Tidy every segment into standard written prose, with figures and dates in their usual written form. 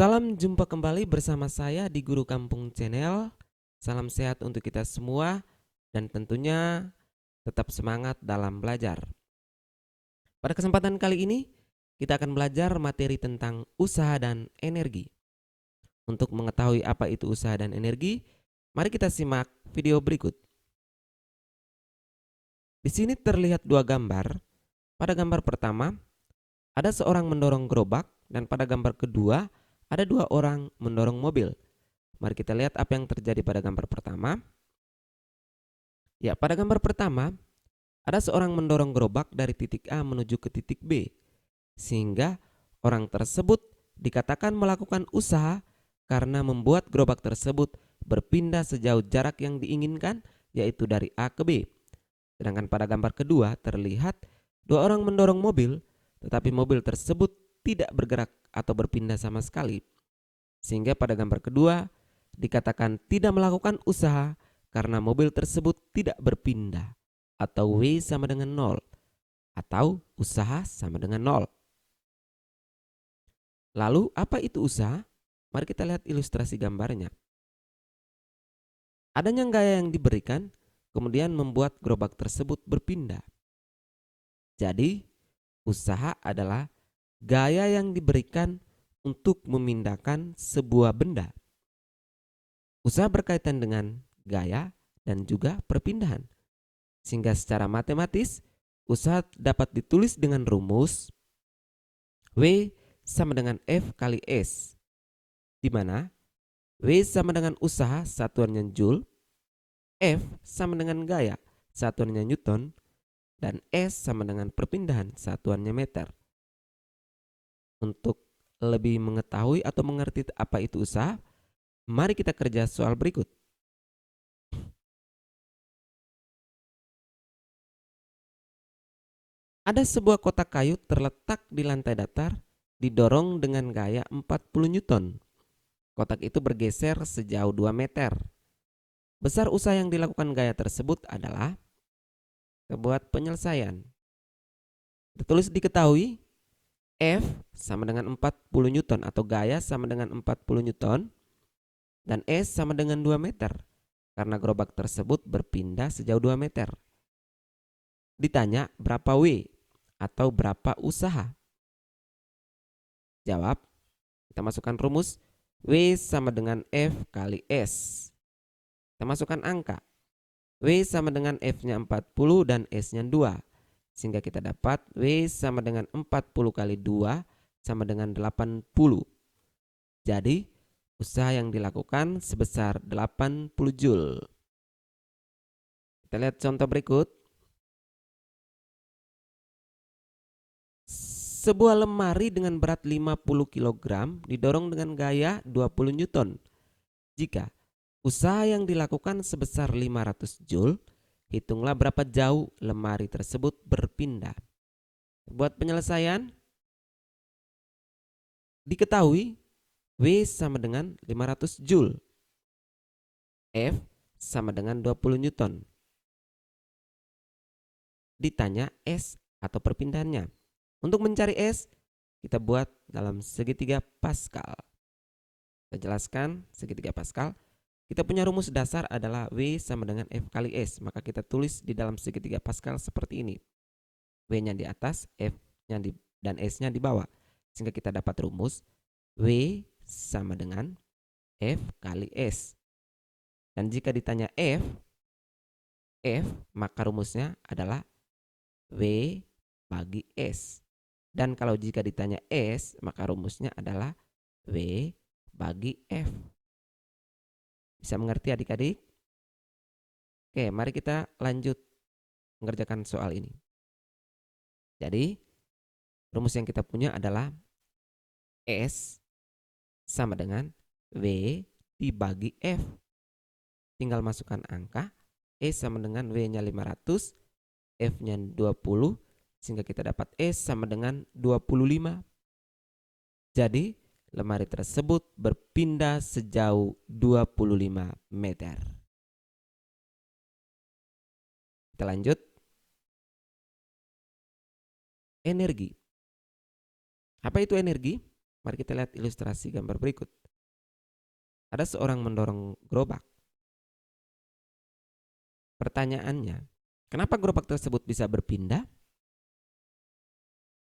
Salam jumpa kembali bersama saya di Guru Kampung Channel. Salam sehat untuk kita semua dan tentunya tetap semangat dalam belajar. Pada kesempatan kali ini kita akan belajar materi tentang usaha dan energi. Untuk mengetahui apa itu usaha dan energi, mari kita simak video berikut. Di sini terlihat dua gambar. Pada gambar pertama ada seorang mendorong gerobak dan pada gambar kedua ada dua orang mendorong mobil. Mari kita lihat apa yang terjadi pada gambar pertama. Ya, pada gambar pertama, ada seorang mendorong gerobak dari titik A menuju ke titik B, sehingga orang tersebut dikatakan melakukan usaha karena membuat gerobak tersebut berpindah sejauh jarak yang diinginkan, yaitu dari A ke B. Sedangkan pada gambar kedua terlihat dua orang mendorong mobil, tetapi mobil tersebut tidak bergerak atau berpindah sama sekali. Sehingga pada gambar kedua dikatakan tidak melakukan usaha karena mobil tersebut tidak berpindah, atau W sama dengan 0, atau usaha sama dengan 0. Lalu apa itu usaha? Mari kita lihat ilustrasi gambarnya. Adanya gaya yang diberikan kemudian membuat gerobak tersebut berpindah. Jadi usaha adalah gaya yang diberikan untuk memindahkan sebuah benda. Usaha berkaitan dengan gaya dan juga perpindahan. Sehingga secara matematis, usaha dapat ditulis dengan rumus W sama dengan F kali S, di mana W sama dengan usaha satuannya Joule, F sama dengan gaya satuannya Newton, dan S sama dengan perpindahan satuannya meter. Untuk lebih mengetahui atau mengerti apa itu usaha, mari kita kerja soal berikut. Ada sebuah kotak kayu terletak di lantai datar, didorong dengan gaya 40 Newton. Kotak itu bergeser sejauh 2 meter. Besar usaha yang dilakukan gaya tersebut adalah buat penyelesaian. Ditulis diketahui F sama dengan 40 Newton atau gaya sama dengan 40 Newton dan S sama dengan 2 meter karena gerobak tersebut berpindah sejauh 2 meter. Ditanya berapa W atau berapa usaha? Jawab, kita masukkan rumus W sama dengan F kali S. Kita masukkan angka. W sama dengan F-nya 40 dan S-nya 2. Sehingga kita dapat W sama dengan 40 kali 2 sama dengan 80. Jadi usaha yang dilakukan sebesar 80 Joule. Kita lihat contoh berikut. Sebuah lemari dengan berat 50 kg didorong dengan gaya 20 Newton. Jika usaha yang dilakukan sebesar 500 Joule, hitunglah berapa jauh lemari tersebut berpindah. Buat penyelesaian, diketahui W sama dengan 500 Joule, F sama dengan 20 Newton. Ditanya S atau perpindahannya. Untuk mencari S, kita buat dalam segitiga Pascal. Kita jelaskan segitiga Pascal. Kita punya rumus dasar adalah W sama dengan F kali S. Maka kita tulis di dalam segitiga Pascal seperti ini. W-nya di atas, F-nya dan S-nya di bawah. Sehingga kita dapat rumus W sama dengan F kali S. Dan jika ditanya F, maka rumusnya adalah W bagi S. Dan kalau jika ditanya S, maka rumusnya adalah W bagi F. Bisa mengerti adik-adik? Oke, mari kita lanjut mengerjakan soal ini. Jadi, rumus yang kita punya adalah S sama dengan W dibagi F. Tinggal masukkan angka. S sama dengan W-nya 500, F-nya 20, sehingga kita dapat S sama dengan 25. Jadi, lemari tersebut berpindah sejauh 25 meter. Kita lanjut. Energi. Apa itu energi? Mari kita lihat ilustrasi gambar berikut. Ada seorang mendorong gerobak. Pertanyaannya, kenapa gerobak tersebut bisa berpindah?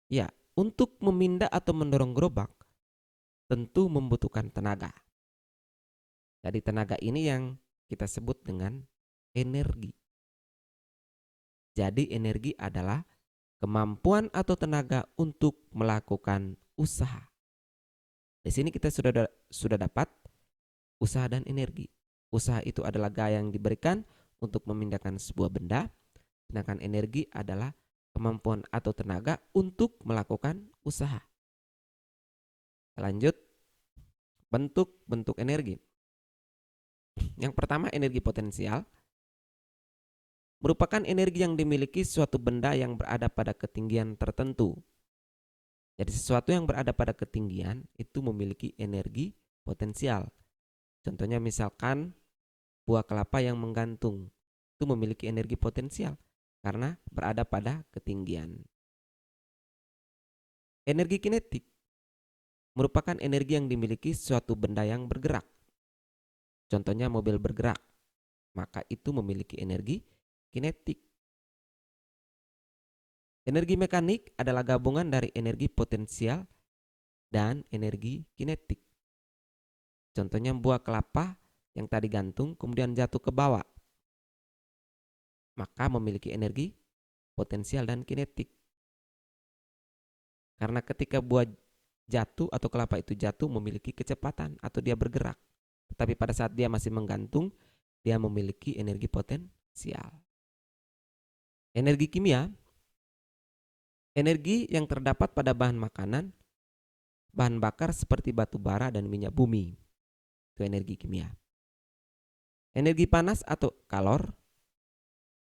Ya, untuk memindah atau mendorong gerobak tentu membutuhkan tenaga. Jadi tenaga ini yang kita sebut dengan energi. Jadi energi adalah kemampuan atau tenaga untuk melakukan usaha. Di sini kita sudah dapat usaha dan energi. Usaha itu adalah gaya yang diberikan untuk memindahkan sebuah benda, sedangkan energi adalah kemampuan atau tenaga untuk melakukan usaha. Lanjut, bentuk-bentuk energi. Yang pertama, energi potensial merupakan energi yang dimiliki suatu benda yang berada pada ketinggian tertentu. Jadi sesuatu yang berada pada ketinggian itu memiliki energi potensial. Contohnya misalkan buah kelapa yang menggantung itu memiliki energi potensial karena berada pada ketinggian. Energi kinetik merupakan energi yang dimiliki suatu benda yang bergerak. Contohnya mobil bergerak, maka itu memiliki energi kinetik. Energi mekanik adalah gabungan dari energi potensial dan energi kinetik. Contohnya buah kelapa yang tadi gantung kemudian jatuh ke bawah, maka memiliki energi potensial dan kinetik. Karena ketika buah jatuh atau kelapa itu jatuh memiliki kecepatan atau dia bergerak. Tetapi pada saat dia masih menggantung, dia memiliki energi potensial. Energi kimia, energi yang terdapat pada bahan makanan, bahan bakar seperti batu bara dan minyak bumi. Itu energi kimia. Energi panas atau kalor,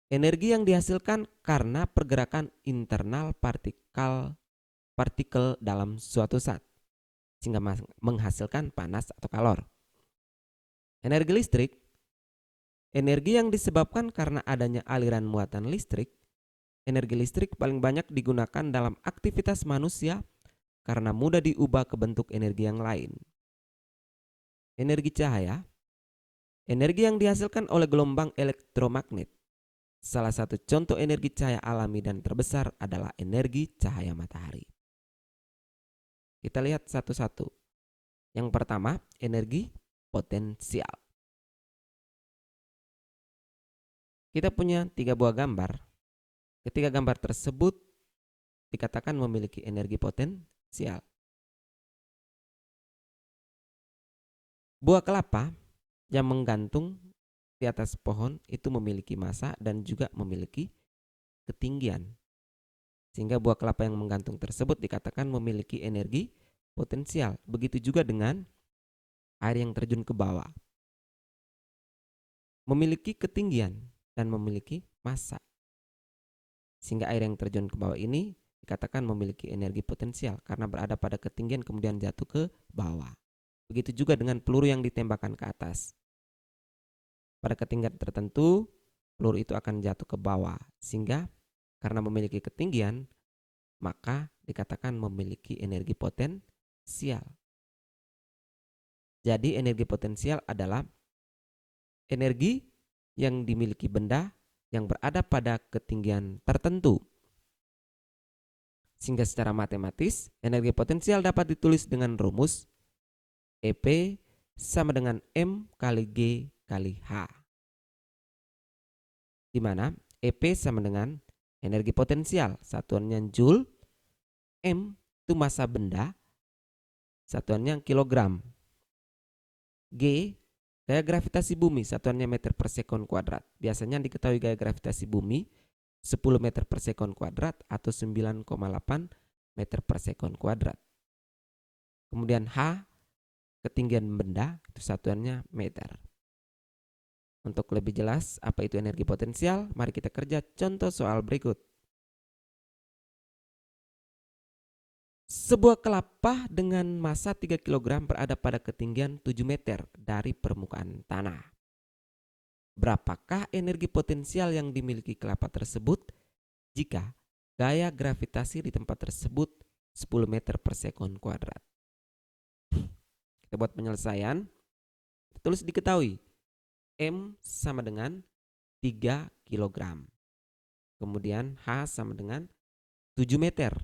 energi yang dihasilkan karena pergerakan internal partikel dalam suatu zat, sehingga menghasilkan panas atau kalor. Energi listrik, energi yang disebabkan karena adanya aliran muatan listrik. Energi listrik paling banyak digunakan dalam aktivitas manusia karena mudah diubah ke bentuk energi yang lain. Energi cahaya, energi yang dihasilkan oleh gelombang elektromagnet. Salah satu contoh energi cahaya alami dan terbesar adalah energi cahaya matahari. Kita lihat satu-satu. Yang pertama, energi potensial. Kita punya 3 buah gambar. Ketiga gambar tersebut dikatakan memiliki energi potensial. Buah kelapa yang menggantung di atas pohon itu memiliki massa dan juga memiliki ketinggian. Sehingga buah kelapa yang menggantung tersebut dikatakan memiliki energi potensial. Begitu juga dengan air yang terjun ke bawah. Memiliki ketinggian dan memiliki massa. Sehingga air yang terjun ke bawah ini dikatakan memiliki energi potensial karena berada pada ketinggian kemudian jatuh ke bawah. Begitu juga dengan peluru yang ditembakkan ke atas. Pada ketinggian tertentu, peluru itu akan jatuh ke bawah. Sehingga karena memiliki ketinggian, maka dikatakan memiliki energi potensial. Jadi energi potensial adalah energi yang dimiliki benda yang berada pada ketinggian tertentu. Sehingga secara matematis, energi potensial dapat ditulis dengan rumus EP sama dengan M kali G kali H. Di mana EP sama dengan energi potensial, satuannya Joule, M itu massa benda, satuannya kilogram. G gaya gravitasi bumi, satuannya meter per sekon kuadrat. Biasanya diketahui gaya gravitasi bumi 10 meter per sekon kuadrat atau 9,8 meter per sekon kuadrat. Kemudian H, ketinggian benda, itu satuannya meter. Untuk lebih jelas apa itu energi potensial, mari kita kerja contoh soal berikut. Sebuah kelapa dengan massa 3 kg berada pada ketinggian 7 meter dari permukaan tanah. Berapakah energi potensial yang dimiliki kelapa tersebut jika gaya gravitasi di tempat tersebut 10 meter per sekon kuadrat? buat penyelesaian. Tulis diketahui M sama dengan 3 kg. Kemudian H sama dengan 7 meter.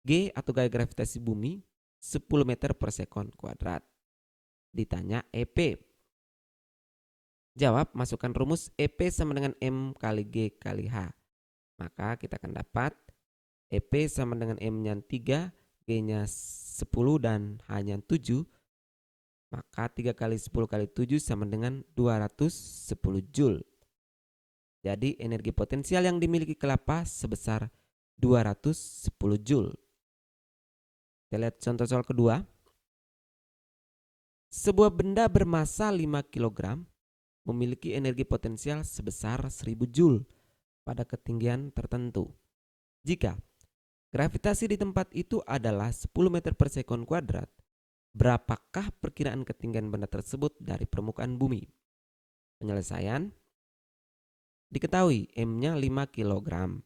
G atau gaya gravitasi bumi 10 meter per sekon kuadrat. Ditanya EP. Jawab, masukkan rumus EP sama dengan M kali G kali H. Maka kita akan dapat EP sama dengan M-nya 3, G-nya 10 dan H-nya 7. Maka 3 kali 10 kali 7 sama dengan 210 Joule. Jadi energi potensial yang dimiliki kelapa sebesar 210 Joule. Kita lihat contoh soal kedua. Sebuah benda bermassa 5 kg memiliki energi potensial sebesar 1000 Joule pada ketinggian tertentu. Jika gravitasi di tempat itu adalah 10 meter per sekon kuadrat, berapakah perkiraan ketinggian benda tersebut dari permukaan bumi? Penyelesaian. Diketahui M-nya 5 kg.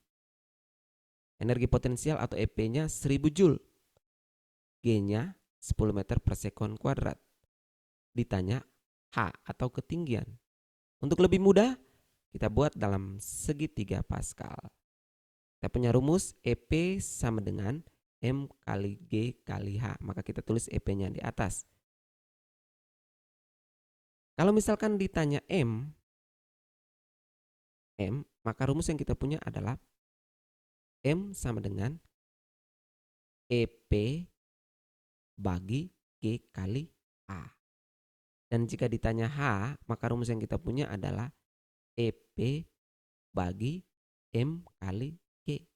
Energi potensial atau EP-nya 1000 Joule. G-nya 10 meter per sekon kuadrat. Ditanya H atau ketinggian. Untuk lebih mudah, kita buat dalam segitiga Pascal. Kita punya rumus EP sama dengan M kali G kali H. Maka kita tulis EP-nya di atas. Kalau misalkan ditanya M, maka rumus yang kita punya adalah M sama dengan EP bagi G kali H. Dan jika ditanya H, maka rumus yang kita punya adalah EP bagi M kali G.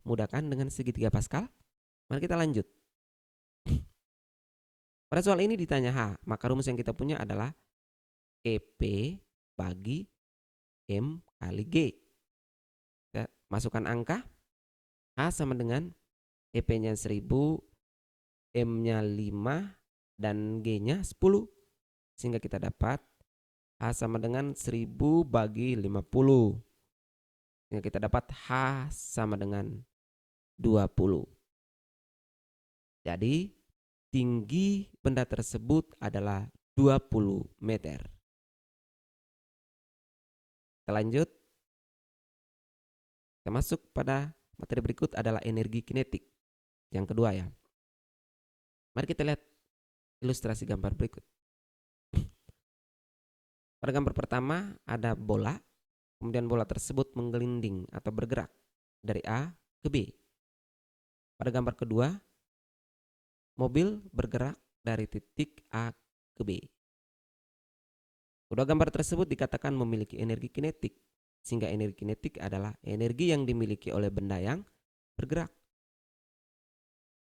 Mudah kan dengan segitiga Pascal? Mari kita lanjut. Pada soal ini ditanya H, maka rumus yang kita punya adalah EP bagi M kali G. Kita masukkan angka. H sama dengan EP-nya 1000, M-nya 5, dan G-nya 10. Sehingga kita dapat H sama dengan 1000 bagi 50. Sehingga kita dapat H sama dengan 20. Jadi tinggi benda tersebut adalah 20 meter. Kita lanjut. Kita masuk pada materi berikut adalah energi kinetik. Yang kedua ya. Mari kita lihat ilustrasi gambar berikut. Pada gambar pertama ada bola, kemudian bola tersebut menggelinding atau bergerak dari A ke B. Pada gambar kedua, mobil bergerak dari titik A ke B. Kedua gambar tersebut dikatakan memiliki energi kinetik, sehingga energi kinetik adalah energi yang dimiliki oleh benda yang bergerak.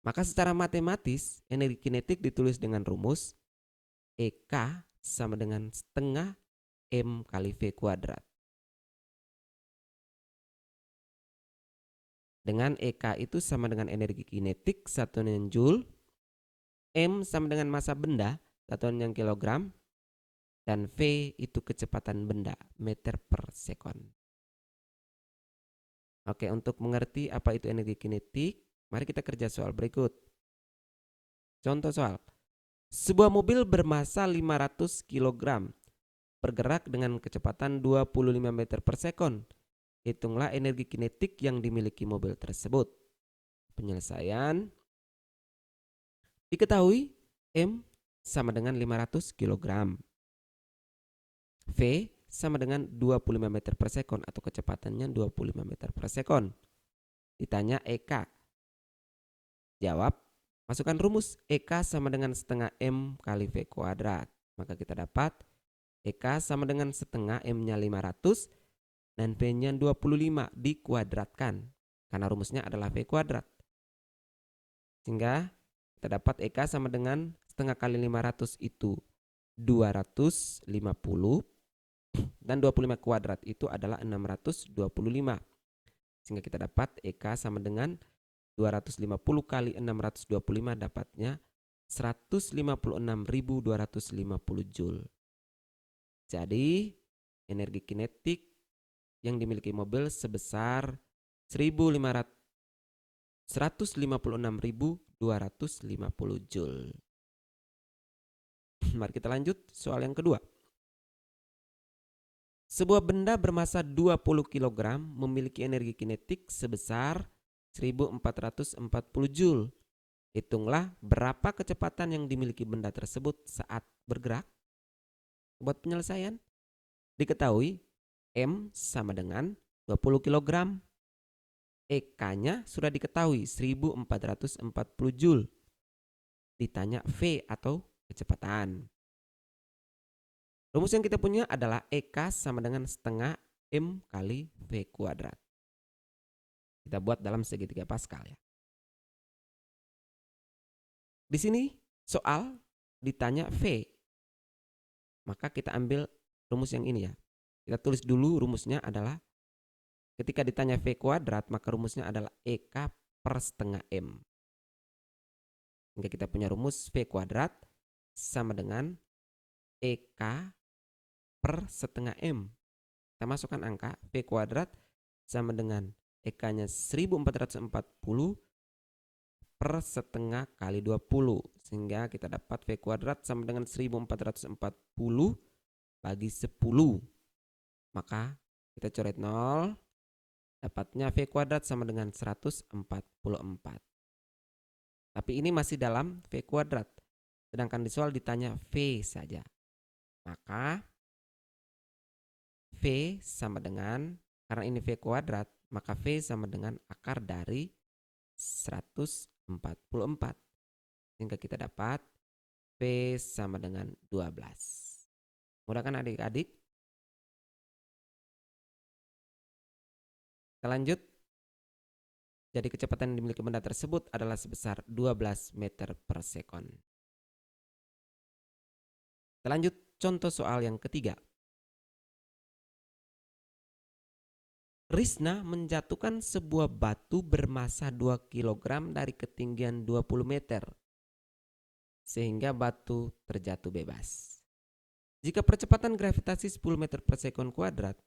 Maka secara matematis, energi kinetik ditulis dengan rumus EK sama dengan setengah M kali V kuadrat. Dengan EK itu sama dengan energi kinetik satuannya Joule, M sama dengan massa benda satuannya kilogram, dan V itu kecepatan benda meter per sekon. Oke, untuk mengerti apa itu energi kinetik, mari kita kerja soal berikut. Contoh soal. Sebuah mobil bermassa 500 kg bergerak dengan kecepatan 25 meter per sekon. Hitunglah energi kinetik yang dimiliki mobil tersebut. Penyelesaian. Diketahui M sama dengan 500 kg. V sama dengan 25 meter per sekon atau kecepatannya 25 meter per sekon. Ditanya EK. Jawab, masukkan rumus EK sama dengan setengah M kali V kuadrat. Maka kita dapat EK sama dengan setengah M-nya 500 dan V-nya 25 dikuadratkan. Karena rumusnya adalah V kuadrat. Sehingga kita dapat EK sama dengan setengah kali 500 itu 250. Dan 25 kuadrat itu adalah 625. Sehingga kita dapat EK sama dengan 250 kali 625 dapatnya 156.250 Joule. Jadi energi kinetik yang dimiliki mobil sebesar 156.250 250 Joule. Mari kita lanjut soal yang kedua. Sebuah benda bermasa 20 kg memiliki energi kinetik sebesar 1440 Joule. Hitunglah berapa kecepatan yang dimiliki benda tersebut saat bergerak. Buat penyelesaian, diketahui M sama dengan 20 kg. EK-nya sudah diketahui 1440 Joule. Ditanya V atau kecepatan. Rumus yang kita punya adalah EK sama dengan setengah M kali V kuadrat. Kita buat dalam segitiga Pascal ya. Di sini soal ditanya V. Maka kita ambil rumus yang ini ya. Kita tulis dulu rumusnya adalah ketika ditanya V kuadrat maka rumusnya adalah EK per setengah M. Hingga kita punya rumus V kuadrat sama dengan EK per setengah M. Kita masukkan angka V kuadrat sama dengan EK-nya 1440 per setengah kali 20. Sehingga kita dapat V kuadrat sama dengan 1440 bagi 10. Maka kita coret 0. Dapatnya V kuadrat sama dengan 144. Tapi ini masih dalam V kuadrat. Sedangkan di soal ditanya V saja. Maka V sama dengan, karena ini V kuadrat, maka V sama dengan akar dari 144. Sehingga kita dapat V sama dengan 12. Mudah kan adik-adik? Kita lanjut. Jadi kecepatan yang dimiliki benda tersebut adalah sebesar 12 meter per sekon. Kita lanjut contoh soal yang ketiga. Risna menjatuhkan sebuah batu bermasa 2 kg dari ketinggian 20 meter. Sehingga batu terjatuh bebas. Jika percepatan gravitasi 10 meter per sekon kuadrat,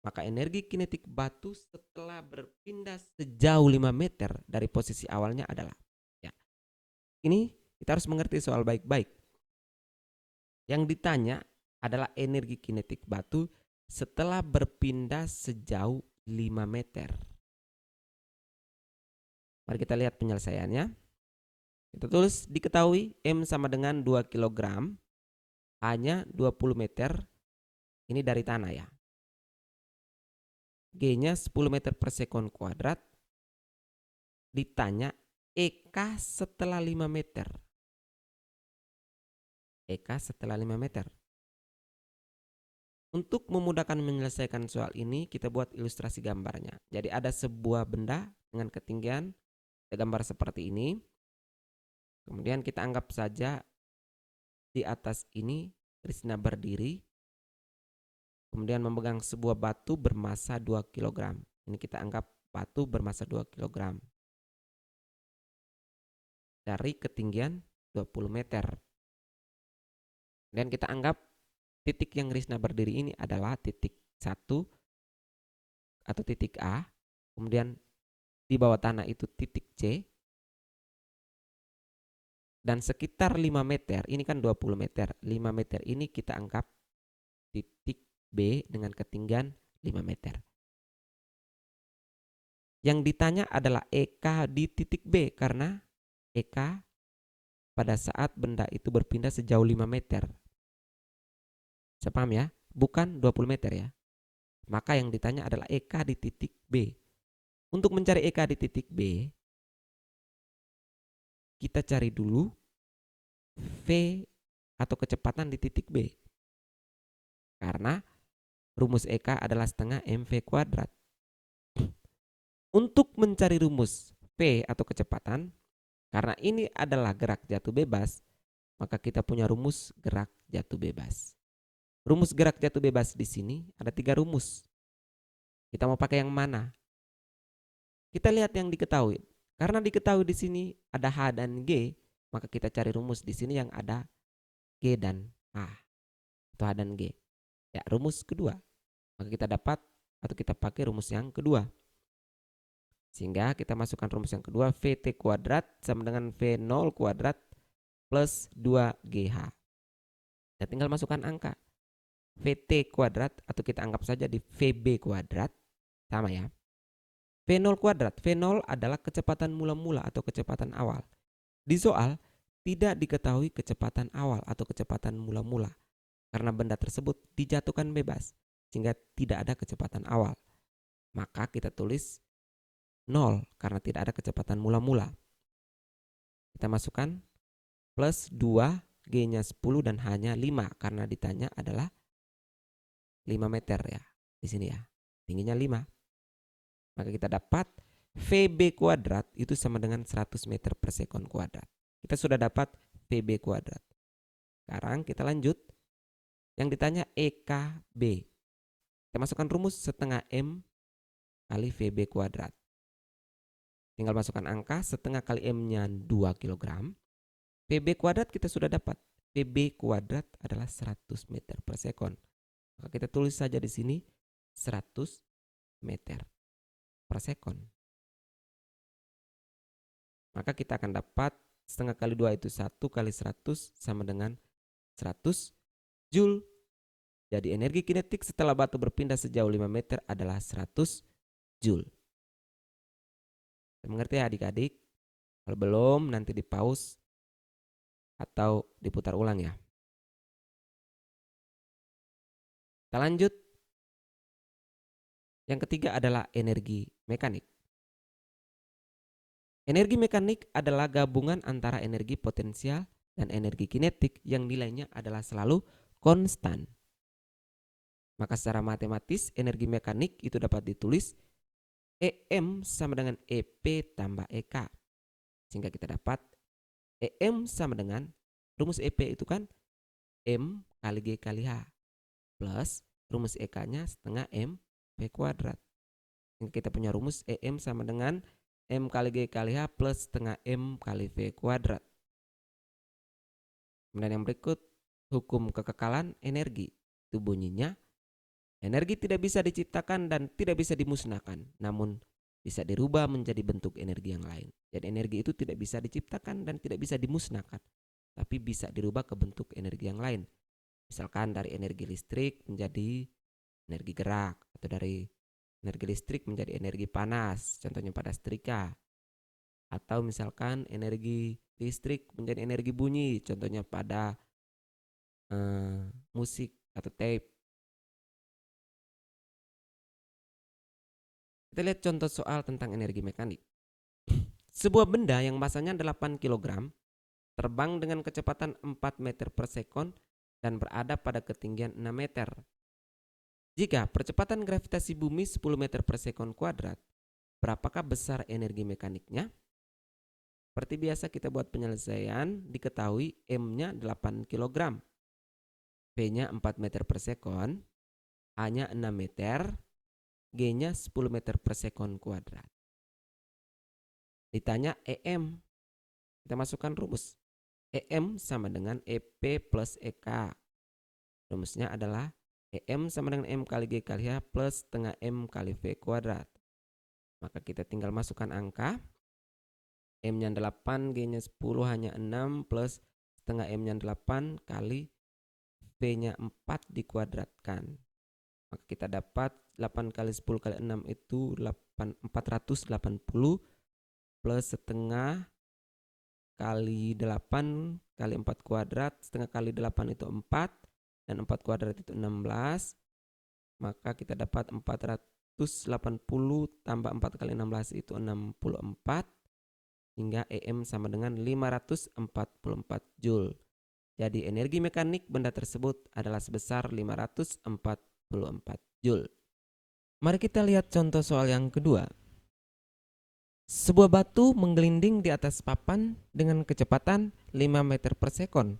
maka energi kinetik batu setelah berpindah sejauh 5 meter dari posisi awalnya adalah. Ya. Ini kita harus mengerti soal baik-baik. Yang ditanya adalah energi kinetik batu setelah berpindah sejauh 5 meter. Mari kita lihat penyelesaiannya. Kita tulis diketahui M sama dengan 2 kg, A-nya 20 meter, ini dari tanah ya. G-nya 10 meter per sekon kuadrat. Ditanya EK setelah 5 meter. EK setelah 5 meter. Untuk memudahkan menyelesaikan soal ini, kita buat ilustrasi gambarnya. Jadi ada sebuah benda dengan ketinggian, ada gambar seperti ini. Kemudian kita anggap saja di atas ini Risna berdiri. Kemudian memegang sebuah batu bermasa 2 kg. Ini kita anggap batu bermasa 2 kg. Dari ketinggian 20 meter. Dan kita anggap titik yang Risna berdiri ini adalah titik 1 atau titik A. Kemudian di bawah tanah itu titik C. Dan sekitar 5 meter, ini kan 20 meter. 5 meter ini kita anggap titik B dengan ketinggian 5 meter. Yang ditanya adalah EK di titik B karena EK pada saat benda itu berpindah sejauh 5 meter. Saya paham ya? Bukan 20 meter ya. Maka yang ditanya adalah EK di titik B. Untuk mencari EK di titik B, kita cari dulu V atau kecepatan di titik B. Karena rumus EK adalah setengah MV kuadrat. Untuk mencari rumus V atau kecepatan, karena ini adalah gerak jatuh bebas, maka kita punya rumus gerak jatuh bebas. Rumus gerak jatuh bebas di sini ada 3 rumus. Kita mau pakai yang mana? Kita lihat yang diketahui. Karena diketahui di sini ada H dan G, maka kita cari rumus di sini yang ada G dan H. Atau H dan G. Ya, rumus kedua. Maka kita dapat atau kita pakai rumus yang kedua. Sehingga kita masukkan rumus yang kedua, VT kuadrat sama dengan V0 kuadrat plus 2GH. Kita tinggal masukkan angka. VT kuadrat atau kita anggap saja di VB kuadrat sama ya. V0 kuadrat. V0 adalah kecepatan mula-mula atau kecepatan awal. Di soal tidak diketahui kecepatan awal atau kecepatan mula-mula karena benda tersebut dijatuhkan bebas sehingga tidak ada kecepatan awal. Maka kita tulis 0 karena tidak ada kecepatan mula-mula. Kita masukkan plus 2, G-nya 10 dan H-nya 5 karena ditanya adalah 5 meter ya. Di sini ya. Tingginya 5. Maka kita dapat VB kuadrat itu sama dengan 100 meter per sekon kuadrat. Kita sudah dapat VB kuadrat. Sekarang kita lanjut. Yang ditanya EKB. Kita masukkan rumus setengah M kali VB kuadrat. Tinggal masukkan angka, setengah kali M-nya 2 kg. VB kuadrat kita sudah dapat. VB kuadrat adalah 100 meter per sekon. Maka kita tulis saja di sini 100 meter per sekon. Maka kita akan dapat setengah kali 2 itu 1 kali 100 sama dengan 100 Joule. Jadi energi kinetik setelah batu berpindah sejauh 5 meter adalah 100 Joule. Mengerti ya adik-adik? Kalau belum nanti di pause atau diputar ulang ya. Kita lanjut. Yang ketiga adalah energi mekanik. Energi mekanik adalah gabungan antara energi potensial dan energi kinetik yang nilainya adalah selalu konstan. Maka secara matematis energi mekanik itu dapat ditulis EM sama dengan EP tambah EK. Sehingga kita dapat EM sama dengan rumus EP itu kan M kali G kali H plus rumus EK-nya setengah M V kuadrat. Sehingga kita punya rumus EM sama dengan M kali G kali H plus setengah M kali V kuadrat. Kemudian yang berikut, hukum kekekalan energi. Itu bunyinya, energi tidak bisa diciptakan dan tidak bisa dimusnahkan, namun bisa dirubah menjadi bentuk energi yang lain. Jadi energi itu tidak bisa diciptakan dan tidak bisa dimusnahkan, tapi bisa dirubah ke bentuk energi yang lain. Misalkan dari energi listrik menjadi energi gerak, atau dari energi listrik menjadi energi panas, contohnya pada setrika. Atau misalkan energi listrik menjadi energi bunyi, contohnya pada musik atau tape. Kita lihat contoh soal tentang energi mekanik. Sebuah benda yang masanya 8 kg terbang dengan kecepatan 4 meter per sekon dan berada pada ketinggian 6 meter. Jika percepatan gravitasi bumi 10 meter per sekon kuadrat, berapakah besar energi mekaniknya? Seperti biasa kita buat penyelesaian, diketahui M-nya 8 kg, P-nya 4 meter per sekon, A-nya 6 meter, G-nya 10 meter per sekon kuadrat. Ditanya EM, kita masukkan rumus. EM sama dengan EP plus EK. Rumusnya adalah EM sama dengan M kali G kali H plus setengah M kali V kuadrat. Maka kita tinggal masukkan angka. M-nya 8, G-nya 10, H-nya 6 plus setengah M-nya 8 kali V-nya 4 dikuadratkan. Maka kita dapat 8 kali 10 kali 6 itu 480 plus setengah kali 8 kali 4 kuadrat. Setengah kali 8 itu 4 dan 4 kuadrat itu 16. Maka kita dapat 480 tambah 4 kali 16 itu 64. Hingga EM sama dengan 544 Joule. Jadi energi mekanik benda tersebut adalah sebesar 544 Joule. Mari kita lihat contoh soal yang kedua. Sebuah batu menggelinding di atas papan dengan kecepatan 5 meter per sekon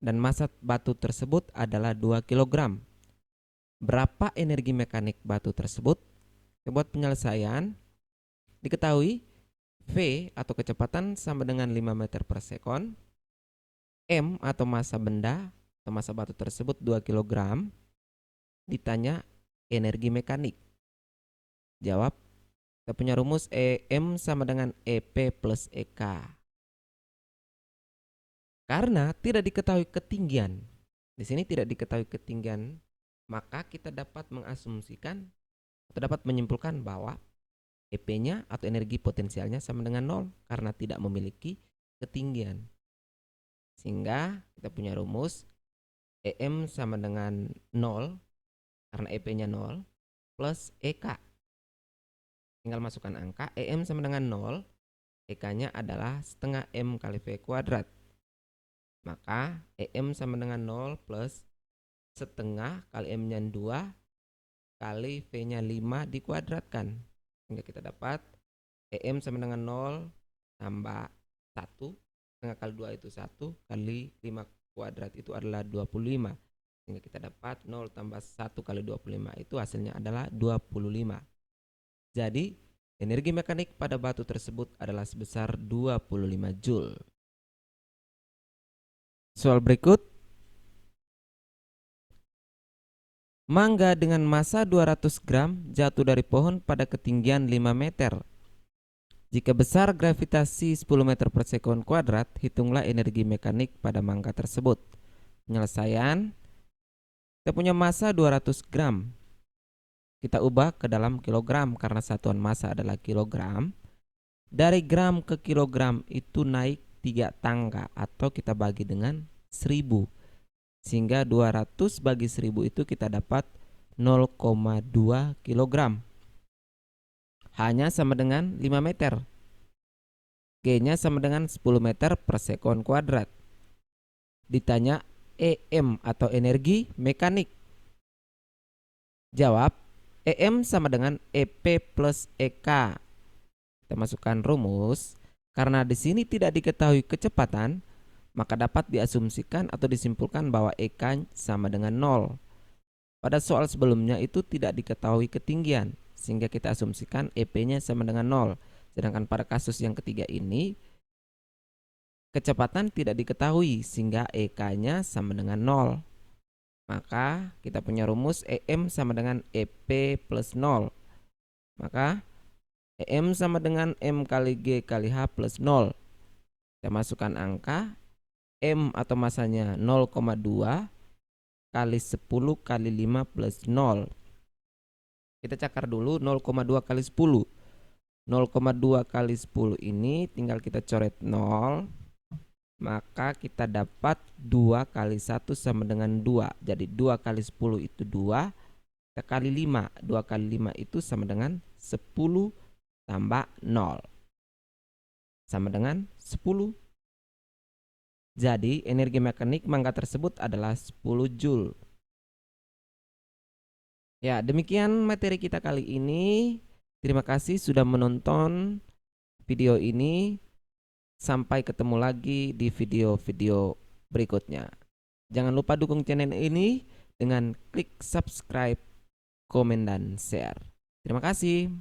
dan massa batu tersebut adalah 2 kg. Berapa energi mekanik batu tersebut? Kita buat penyelesaian. Diketahui V atau kecepatan sama dengan 5 meter per sekon. M atau massa benda atau massa batu tersebut 2 kg. Ditanya energi mekanik. Jawab Kita punya rumus EM sama dengan EP plus EK. Karena tidak diketahui ketinggian, di sini tidak diketahui ketinggian, maka kita dapat mengasumsikan atau dapat menyimpulkan bahwa EP-nya atau energi potensialnya sama dengan 0 karena tidak memiliki ketinggian. Sehingga kita punya rumus EM sama dengan 0 karena EP-nya 0 plus EK. Tinggal masukkan angka, EM sama dengan 0, EK-nya adalah setengah M kali V kuadrat. Maka EM sama dengan 0 plus setengah kali M-nya 2 kali V-nya 5 dikuadratkan. Sehingga kita dapat EM sama dengan 0 tambah 1, setengah kali 2 itu 1, kali 5 kuadrat itu adalah 25. Sehingga kita dapat 0 tambah 1 kali 25 itu hasilnya adalah 25. Jadi, energi mekanik pada batu tersebut adalah sebesar 25 Joule. Soal berikut. Mangga dengan massa 200 gram jatuh dari pohon pada ketinggian 5 meter. Jika besar gravitasi 10 meter per sekon kuadrat, hitunglah energi mekanik pada mangga tersebut. Penyelesaian. Kita punya massa 200 gram. Kita ubah ke dalam kilogram karena satuan massa adalah kilogram. Dari gram ke kilogram itu naik 3 tangga atau kita bagi dengan 1000. Sehingga 200 bagi 1000 itu kita dapat 0,2 kilogram. H-nya sama dengan 5 meter. G-nya sama dengan 10 meter per sekon kuadrat. Ditanya EM atau energi mekanik. Jawab, EM sama dengan EP plus EK. Kita masukkan rumus. Karena di sini tidak diketahui kecepatan, maka dapat diasumsikan atau disimpulkan bahwa EK sama dengan 0. Pada soal sebelumnya itu tidak diketahui ketinggian, sehingga kita asumsikan EP-nya sama dengan 0. Sedangkan pada kasus yang ketiga ini, kecepatan tidak diketahui, sehingga EK-nya sama dengan 0. Maka kita punya rumus EM sama dengan EP plus 0. Maka EM sama dengan M kali G kali H plus 0. Kita masukkan angka, M atau masanya 0,2 kali 10 kali 5 plus 0. Kita cakar dulu 0,2 kali 10. 0,2 kali 10 ini tinggal kita coret 0. Maka kita dapat 2 kali 1 sama dengan 2. Jadi 2 kali 10 itu 2. Kita kali 5. 2 kali 5 itu sama dengan 10 tambah 0. Sama dengan 10. Jadi energi mekanik mangga tersebut adalah 10 Joule. Ya, demikian materi kita kali ini. Terima kasih sudah menonton video ini. Sampai ketemu lagi di video-video berikutnya. Jangan lupa dukung channel ini dengan klik subscribe, komen, dan share. Terima kasih.